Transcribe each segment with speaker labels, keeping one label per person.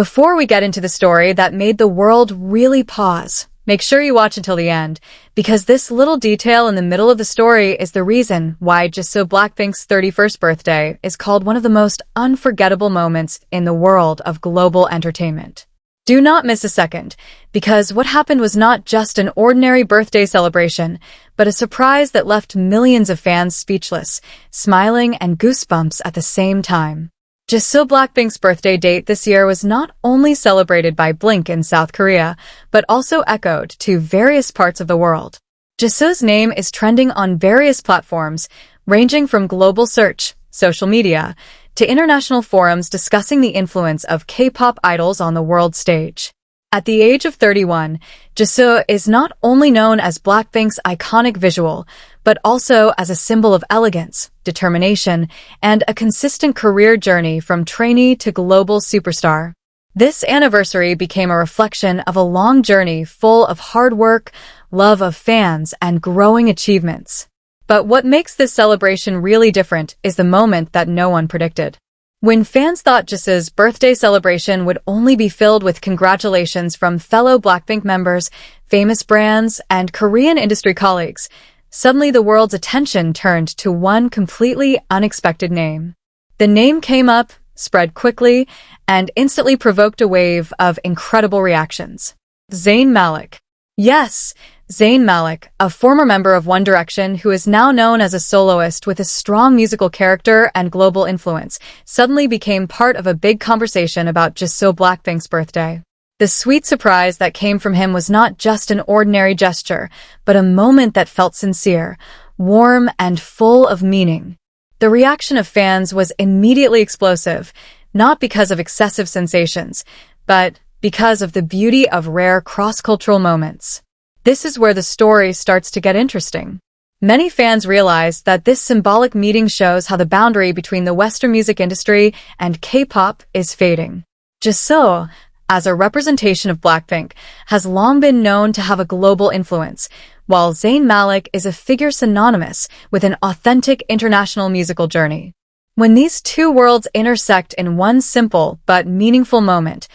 Speaker 1: Before we get into the story that made the world really pause, make sure you watch until the end, because this little detail in the middle of the story is the reason why Jisoo BLACKPINK's 31st birthday is called one of the most unforgettable moments in the world of global entertainment. Do not miss a second, because what happened was not just an ordinary birthday celebration, but a surprise that left millions of fans speechless, smiling and goosebumps at the same time. Jisoo BLACKPINK's birthday date this year was not only celebrated by Blink in South Korea, but also echoed to various parts of the world. Jisoo's name is trending on various platforms, ranging from global search, social media, to international forums discussing the influence of K-pop idols on the world stage. At the age of 31, Jisoo is not only known as BLACKPINK's iconic visual, but also as a symbol of elegance, determination, and a consistent career journey from trainee to global superstar. This anniversary became a reflection of a long journey full of hard work, love of fans, and growing achievements. But what makes this celebration really different is the moment that no one predicted. When fans thought Jisoo's birthday celebration would only be filled with congratulations from fellow BLACKPINK members, famous brands, and Korean industry colleagues, suddenly the world's attention turned to one completely unexpected name. The name came up, spread quickly, and instantly provoked a wave of incredible reactions. Zayn Malik. Yes, Zayn Malik, a former member of One Direction who is now known as a soloist with a strong musical character and global influence, suddenly became part of a big conversation about Jisoo BLACKPINK's birthday. The sweet surprise that came from him was not just an ordinary gesture, but a moment that felt sincere, warm, and full of meaning. The reaction of fans was immediately explosive, not because of excessive sensations, but because of the beauty of rare cross-cultural moments. This is where the story starts to get interesting. Many fans realized that this symbolic meeting shows how the boundary between the Western music industry and K-pop is fading. Jisoo, as a representation of BLACKPINK, has long been known to have a global influence, while Zayn Malik is a figure synonymous with an authentic international musical journey. When these two worlds intersect in one simple but meaningful moment,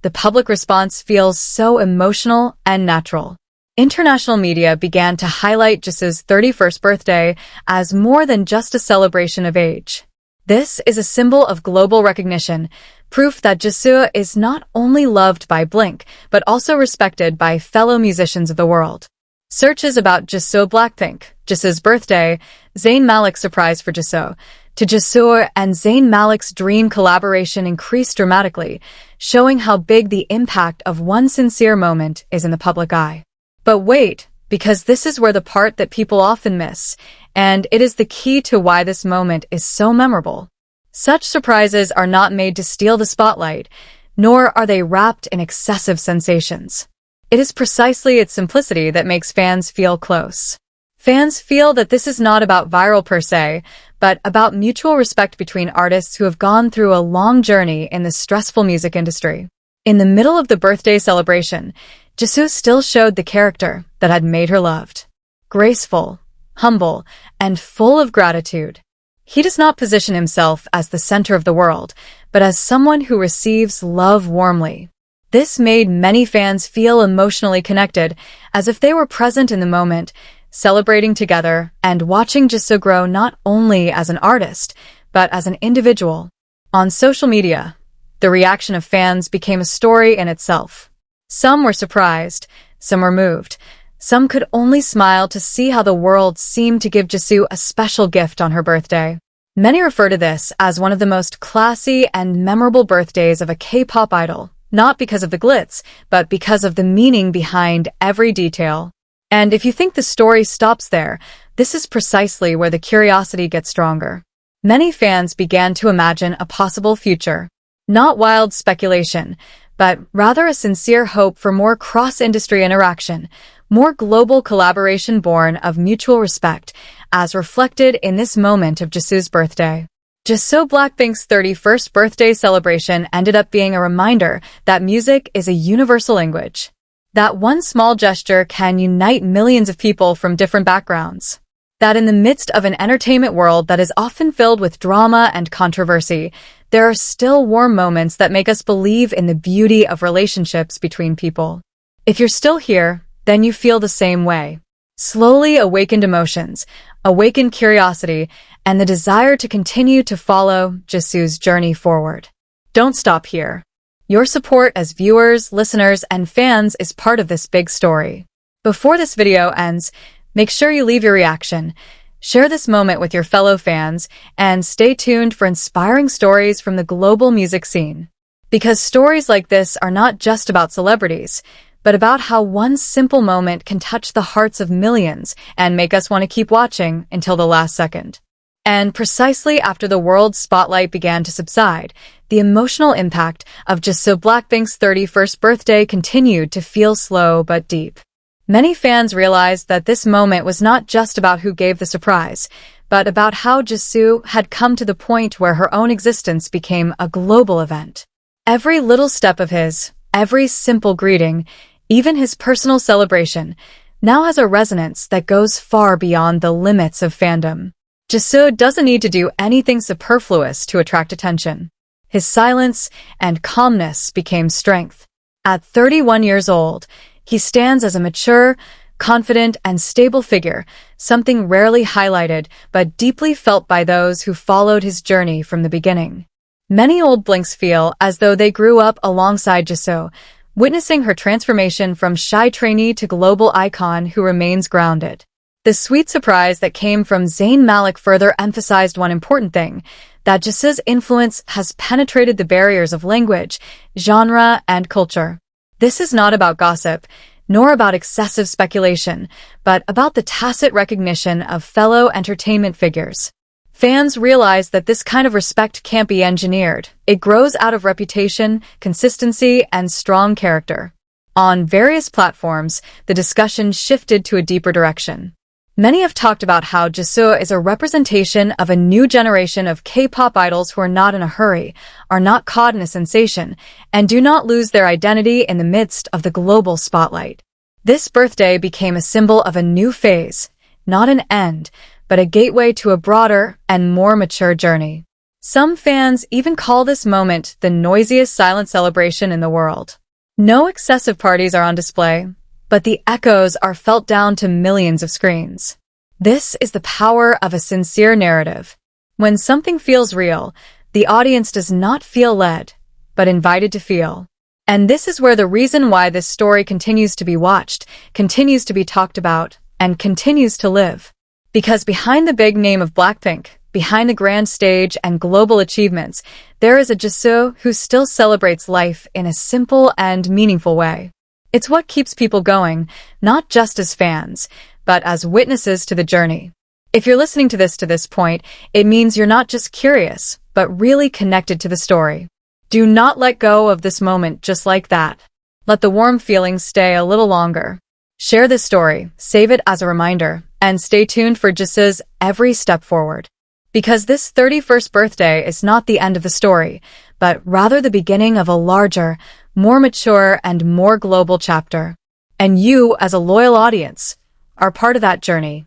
Speaker 1: the public response feels so emotional and natural. International media began to highlight Jisoo's 31st birthday as more than just a celebration of age. This is a symbol of global recognition, proof that Jisoo is not only loved by Blink, but also respected by fellow musicians of the world. Searches about Jisoo BLACKPINK, Jisoo's birthday, Zayn Malik's surprise for Jisoo, to Jisoo and Zayn Malik's dream collaboration increased dramatically, showing how big the impact of one sincere moment is in the public eye. But wait, because this is where the part that people often miss, and it is the key to why this moment is so memorable. Such surprises are not made to steal the spotlight, nor are they wrapped in excessive sensations. It is precisely its simplicity that makes fans feel close. Fans feel that this is not about viral per se, but about mutual respect between artists who have gone through a long journey in the stressful music industry. In the middle of the birthday celebration, Jisoo still showed the character that had made her loved. Graceful, humble, and full of gratitude. He does not position himself as the center of the world, but as someone who receives love warmly. This made many fans feel emotionally connected, as if they were present in the moment, celebrating together and watching Jisoo grow not only as an artist, but as an individual. On social media, the reaction of fans became a story in itself. Some were surprised, some were moved, some could only smile to see how the world seemed to give Jisoo a special gift on her birthday. Many refer to this as one of the most classy and memorable birthdays of a K-pop idol, not because of the glitz, but because of the meaning behind every detail. And if you think the story stops there, this is precisely where the curiosity gets stronger. Many fans began to imagine a possible future. Not wild speculation, but rather a sincere hope for more cross-industry interaction, more global collaboration born of mutual respect, as reflected in this moment of Jisoo's birthday. Jisoo BLACKPINK's 31st birthday celebration ended up being a reminder that music is a universal language. That one small gesture can unite millions of people from different backgrounds. That in the midst of an entertainment world that is often filled with drama and controversy, there are still warm moments that make us believe in the beauty of relationships between people. If you're still here, then you feel the same way. Slowly awakened emotions, awakened curiosity, and the desire to continue to follow Jisoo's journey forward. Don't stop here. Your support as viewers, listeners, and fans is part of this big story. Before this video ends, make sure you leave your reaction, share this moment with your fellow fans, and stay tuned for inspiring stories from the global music scene. Because stories like this are not just about celebrities, but about how one simple moment can touch the hearts of millions and make us want to keep watching until the last second. And precisely after the world's spotlight began to subside, the emotional impact of Jisoo BLACKPINK's 31st birthday continued to feel slow but deep. Many fans realized that this moment was not just about who gave the surprise, but about how Jisoo had come to the point where her own existence became a global event. Every little step of his, every simple greeting, even his personal celebration, now has a resonance that goes far beyond the limits of fandom. Jisoo doesn't need to do anything superfluous to attract attention. His silence and calmness became strength. At 31 years old, he stands as a mature, confident, and stable figure, something rarely highlighted but deeply felt by those who followed his journey from the beginning. Many old Blinks feel as though they grew up alongside Jisoo, witnessing her transformation from shy trainee to global icon who remains grounded. The sweet surprise that came from Zayn Malik further emphasized one important thing, that Jisoo's influence has penetrated the barriers of language, genre, and culture. This is not about gossip, nor about excessive speculation, but about the tacit recognition of fellow entertainment figures. Fans realize that this kind of respect can't be engineered. It grows out of reputation, consistency, and strong character. On various platforms, the discussion shifted to a deeper direction. Many have talked about how Jisoo is a representation of a new generation of K-pop idols who are not in a hurry, are not caught in a sensation, and do not lose their identity in the midst of the global spotlight. This birthday became a symbol of a new phase, not an end, but a gateway to a broader and more mature journey. Some fans even call this moment the noisiest silent celebration in the world. No excessive parties are on display, but the echoes are felt down to millions of screens. This is the power of a sincere narrative. When something feels real, the audience does not feel led, but invited to feel. And this is where the reason why this story continues to be watched, continues to be talked about, and continues to live. Because behind the big name of BLACKPINK, behind the grand stage and global achievements, there is a Jisoo who still celebrates life in a simple and meaningful way. It's what keeps people going, not just as fans, but as witnesses to the journey. If you're listening to this point, it means you're not just curious, but really connected to the story. Do not let go of this moment just like that. Let the warm feelings stay a little longer. Share this story, save it as a reminder, and stay tuned for Jisoo's every step forward. Because this 31st birthday is not the end of the story, but rather the beginning of a larger, more mature, and more global chapter. And you, as a loyal audience, are part of that journey.